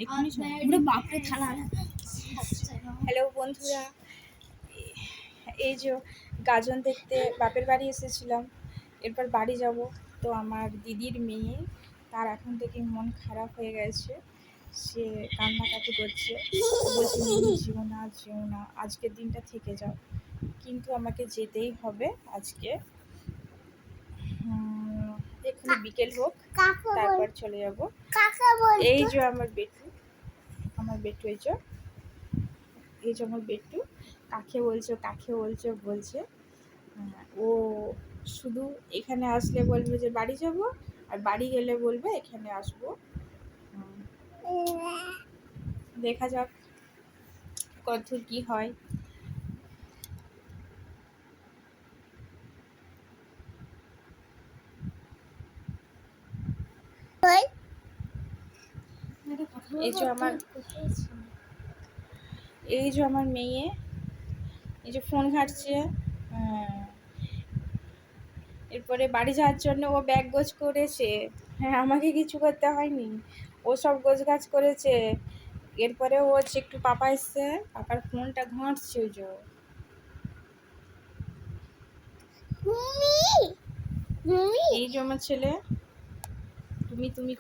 এক্ষুনি বাপরে থালা। হ্যালো বন্ধুরা, এই যে গাজন দেখতে বাপের বাড়ি এসেছিলাম, এরপর বাড়ি যাব। তো আমার দিদির মেয়ে, তার এখন থেকে মন খারাপ হয়ে গেছে, সে কান্নাকাটি করছে, বলছে মিমি যেও না যেও না, আজকের দিনটা থেকে যাও। কিন্তু আমাকে যেতেই হবে আজকে, এক্ষুনি বিকেল হোক, তারপর চলে যাব। এই যে আমার বেটু, এই যে আমার বেটু, কাকে বলছো কাকে বলছো বলছে। ও শুধু এখানে আসলে বলবে যে বাড়ি যাব, আর বাড়ি গেলে বলবে এখানে আসবো। দেখা যাক কতদূর কি হয়। এই যে আমার মেয়ে, এই যে ফোন ঘাঁটছে। এরপরে বাড়ি যাওয়ার জন্য ও ব্যাগ গোছ করেছে। হ্যাঁ, আমাকে কিছু করতে হয়নি, ও সব গোছ গাছ করেছে। এরপরে ও হচ্ছে একটু পাপা এসছে, পাপার ফোনটা ঘাঁটছে। ওই যে এই যে আমার ছেলে, তুমি